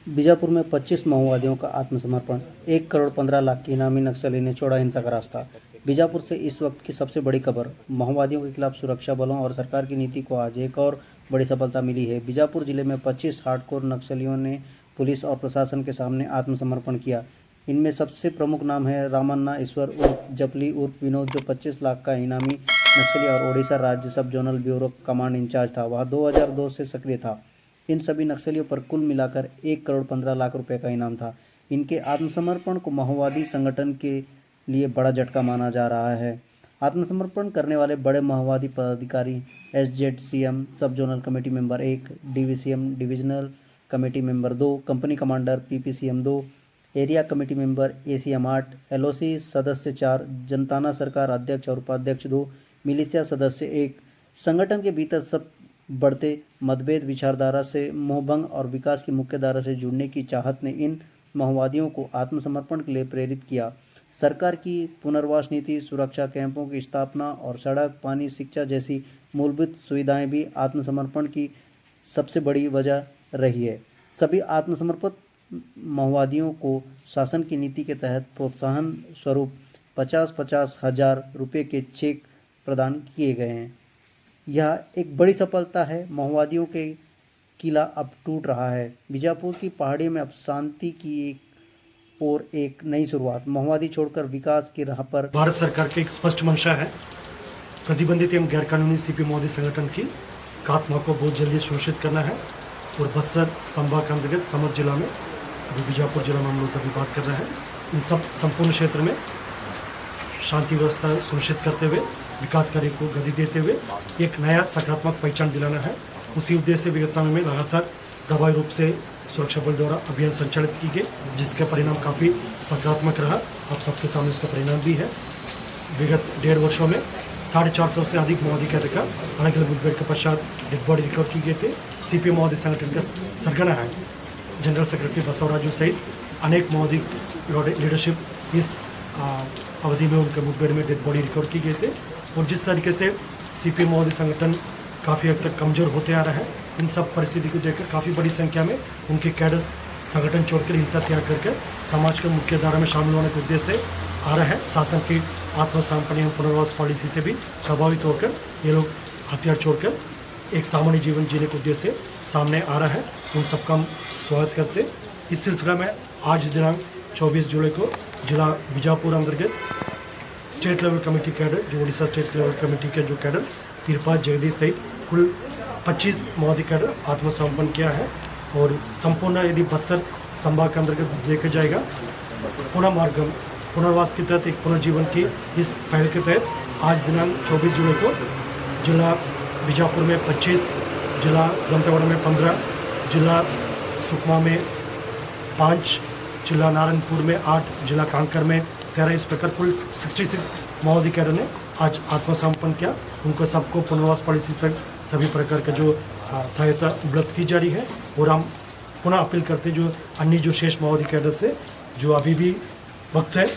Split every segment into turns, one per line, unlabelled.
बीजापुर में 25 माओवादियों का आत्मसमर्पण। 1 करोड़ 15 लाख की इनामी नक्सली ने छोड़ा हिंसा का रास्ता। बीजापुर से इस वक्त की सबसे बड़ी खबर। माओवादियों के खिलाफ सुरक्षा बलों और सरकार की नीति को आज एक और बड़ी सफलता मिली है। बीजापुर जिले में 25 हार्डकोर नक्सलियों ने पुलिस और प्रशासन के सामने आत्मसमर्पण किया। इनमें सबसे प्रमुख नाम है रामन्ना ईश्वर उर्फ जपली उर्फ विनोद, जो 25 लाख का इनामी नक्सली और ओडिशा राज्य सब जोनल ब्यूरो कमांड इंचार्ज था। वह 2002 से सक्रिय था। इन सभी नक्सलियों पर कुल मिलाकर 1 करोड़ 15 लाख रुपए का इनाम था। इनके आत्मसमर्पण को माओवादी संगठन के लिए बड़ा झटका माना जा रहा है। आत्मसमर्पण करने वाले बड़े माओवादी पदाधिकारी SZCM सब zonal committee member 1, DVCM divisional committee member 2, company commander PPCM 2, area committee member ACM 8, LOC सदस्य 4, जनताना सरकार अध्यक्ष और उपाध्यक्ष 2, मिलिशिया सदस्य 1। संगठन के भीतर सब बढ़ते मतभेद, विचारधारा से मोहभंग और विकास की मुख्य धारा से जुड़ने की चाहत ने इन माओवादियों को आत्मसमर्पण के लिए प्रेरित किया। सरकार की पुनर्वास नीति, सुरक्षा कैंपों की स्थापना और सड़क, पानी, शिक्षा जैसी मूलभूत सुविधाएं भी आत्मसमर्पण की सबसे बड़ी वजह रही है। सभी आत्मसमर्पित माओवादियों को शासन की नीति के तहत प्रोत्साहन स्वरूप 50-50 हजार रुपये के चेक प्रदान किए गए हैं। यह एक बड़ी सफलता है। माओवादियों के किला अब टूट रहा है। बीजापुर की पहाड़ियों में अब शांति की एक नई शुरुआत। माओवादी छोड़कर विकास की राह पर।
भारत सरकार की एक स्पष्ट मंशा है प्रतिबंधित एवं गैरकानूनी CP माओवादी संगठन की खात्मा को बहुत जल्दी सुनिश्चित करना है। और बस्तर संभाग के अंतर्गत समस्त जिला में, अभी बीजापुर जिला में हम लोग अभी बात कर रहे हैं, इन सब संपूर्ण क्षेत्र में शांति व्यवस्था सुनिश्चित करते हुए विकास कार्य को गति देते हुए एक नया सकारात्मक पहचान दिलाना है। उसी उद्देश्य से विगत समय में लगातार प्रभावी रूप से सुरक्षा बल द्वारा अभियान संचालित की गई, जिसका परिणाम काफ़ी सकारात्मक रहा। आप सबके सामने उसका परिणाम भी है। विगत 1.5 वर्षों में 450 से अधिक माओवादी कैदी का अलग अलग मुठभेड़ के पश्चात डेड बॉडी रिकवर की गई थे। CP माओवादी संगठन का सरगना है जनरल सेक्रेटरी बसवराजू सहित अनेक माओवादी लीडरशिप इस अवधि में उनके मुठभेड़ में डेड बॉडी रिकवर की गए थे। और जिस तरीके से CP माओवादी संगठन काफ़ी हद तक कमज़ोर होते आ रहा है, इन सब परिस्थिति को देखकर काफ़ी बड़ी संख्या में उनके कैडर्स संगठन छोड़कर हिंसा त्याग करके समाज के मुख्य धारा में शामिल होने के उद्देश्य से आ रहा है। शासन की आत्मसमर्पण एवं पुनर्वास पॉलिसी से भी प्रभावित होकर ये लोग हथियार छोड़कर एक सामान्य जीवन जीने के उद्देश्य से सामने आ रहा है। उन सबका हम स्वागत करते। इस सिलसिला में आज दिनांक 24 जुलाई को जिला बीजापुर अंतर्गत स्टेट लेवल कमेटी कैडर, जो उड़ीसा स्टेट लेवल कमेटी के जो कैडर तिरपा जगदीश सहित कुल 25 माओवादी कैडर आत्मसमर्पण किया है। और संपूर्ण यदि बस्तर संभाग के अंतर्गत देखा जाएगा, पुनर्वास के तहत एक पुनर्जीवन की इस पहल के तहत आज दिनांक 24 जुलाई को जिला बीजापुर में 25, जिला दंतेवाड़ा में 15, जिला सुकमा में 5, जिला नारायणपुर में 8, जिला कांकर में 13, इस प्रकार कुल 66 माओवादी कैडर ने आज आत्मसमर्पण किया। उनको सबको पुनर्वास पॉलिसी तक सभी प्रकार का जो सहायता उपलब्ध की जा रही है। और हम पुनः अपील करते हैं जो अन्य जो शेष माओवादी कैडर से, जो अभी भी वक्त है,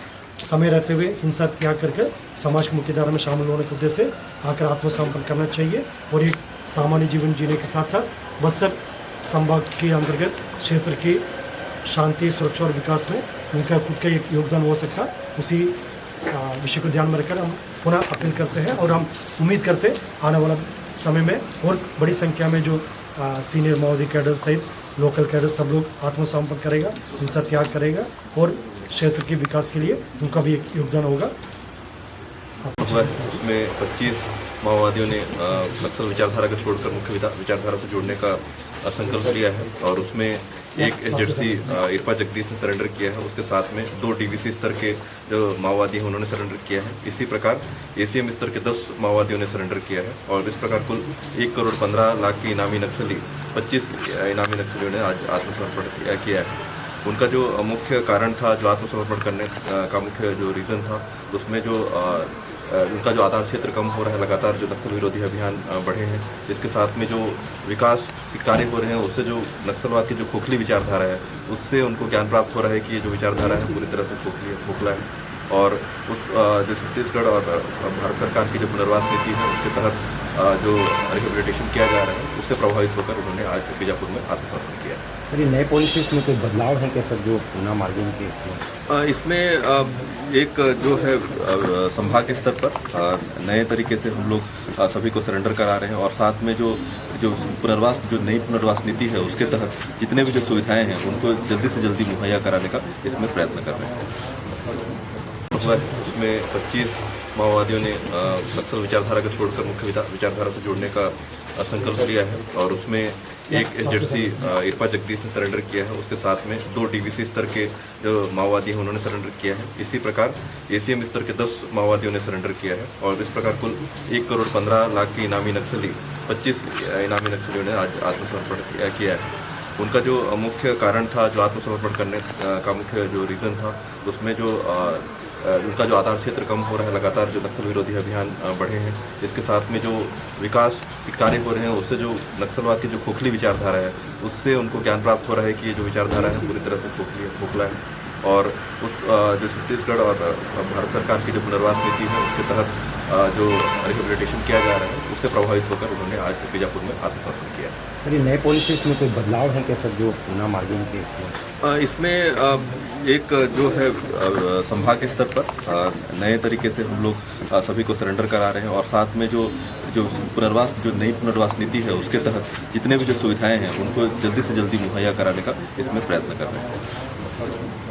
समय रहते हुए हिंसा त्याग करके समाज की मुख्यधारा में शामिल होने के उद्देश्य से आकर आत्मसमर्पण करना चाहिए। और एक सामान्य जीवन जीने के साथ साथ बस्तर संभाग के अंतर्गत क्षेत्र की शांति, सुरक्षा और विकास में उनका खुद का एक योगदान हो सकता, उसी विषय को ध्यान में रखकर हम पुनः अपील करते हैं। और हम उम्मीद करते हैं आने वाला समय में और बड़ी संख्या में जो सीनियर माओवादी कैडर सहित लोकल कैडर सब लोग आत्मसमर्पण करेगा, हिंसा त्याग करेगा और क्षेत्र के विकास के लिए उनका भी एक योगदान होगा।
उसमें 25 माओवादियों ने नक्सल विचारधारा को छोड़कर मुख्य विचारधारा से जोड़ने का संकल्प लिया है। और उसमें एक SZC इरपा जगदीश ने सरेंडर किया है। उसके साथ में 2 DVC स्तर के जो माओवादी हैं उन्होंने सरेंडर किया है। इसी प्रकार ACM स्तर के 10 माओवादियों ने सरेंडर किया है। और इस प्रकार कुल 1 करोड़ 15 लाख की इनामी नक्सली 25 इनामी नक्सलियों ने आज आत्मसमर्पण किया है। उनका जो मुख्य कारण था, जो आत्मसमर्पण करने का मुख्य जो रीज़न था, उसमें जो उनका जो आधार क्षेत्र कम हो रहा है, लगातार जो नक्सल विरोधी अभियान बढ़े हैं, इसके साथ में जो विकास के कार्य हो रहे हैं, उससे जो नक्सलवाद की जो खोखली विचारधारा है, उससे उनको ज्ञान प्राप्त हो रहा है कि ये जो विचारधारा है पूरी तरह से खोखला है। और उस जो छत्तीसगढ़ और भारत सरकार की जो पुनर्वास नीति है, उसके तहत जो रिहेबिलिटेशन किया जा रहा है उससे प्रभावित होकर उन्होंने आज बीजापुर में आत्मसमर्पण किया।
सर ये नए पॉलिसीज में कोई बदलाव है क्या सर जो पूना मार्जिन के इसमें?
इसमें एक जो है संभाग के स्तर पर नए तरीके से हम लोग सभी को सरेंडर करा रहे हैं और साथ में जो नई पुनर्वास नीति है उसके तहत जितने भी जो सुविधाएं हैं उनको जल्दी से जल्दी मुहैया कराने का इसमें प्रयत्न कर रहे हैं। उसमें 25 माओवादियों ने नक्सल विचारधारा को छोड़कर मुख्य विचारधारा से जोड़ने का संकल्प लिया है और उसमें एक एसजेडसी इरपा जगदीश ने सरेंडर किया है, उसके साथ में 2 डीवीसी स्तर के जो माओवादी हैं उन्होंने सरेंडर किया है। इसी प्रकार एसीएम स्तर के 10 माओवादियों ने सरेंडर किया है और इस प्रकार कुल 1 करोड़ 15 लाख के इनामी नक्सली 25 इनामी नक्सलियों ने आज आत्मसमर्पण किया है। उनका जो मुख्य कारण था, जो आत्मसमर्पण करने का मुख्य जो रीज़न था, उसमें जो उनका जो आधार क्षेत्र कम हो रहा है, लगातार जो नक्सल विरोधी अभियान बढ़े हैं, इसके साथ में जो विकास के कार्य हो रहे हैं उससे जो नक्सलवाद की जो खोखली विचारधारा है उससे उनको ज्ञान प्राप्त हो रहा है कि ये जो विचारधारा है पूरी तरह से खोखला है और उस जो छत्तीसगढ़ और भारत सरकार की जो पुनर्वास नीति है उसके तहत जो रिहेबिलिटेशन किया जा रहा है उससे प्रभावित होकर उन्होंने आज बीजापुर में आत्मसमर्पण किया।
सर ये नए पॉलिसीज में कोई बदलाव है क्या सर जो पूना मार्जिन के इसमें?
इसमें एक जो है संभाग के स्तर पर नए तरीके से हम लोग सभी को सरेंडर करा रहे हैं और साथ में जो नई पुनर्वास नीति है उसके तहत जितने भी जो सुविधाएं हैं उनको जल्दी से जल्दी मुहैया कराने का इसमें प्रयत्न कर रहे हैं।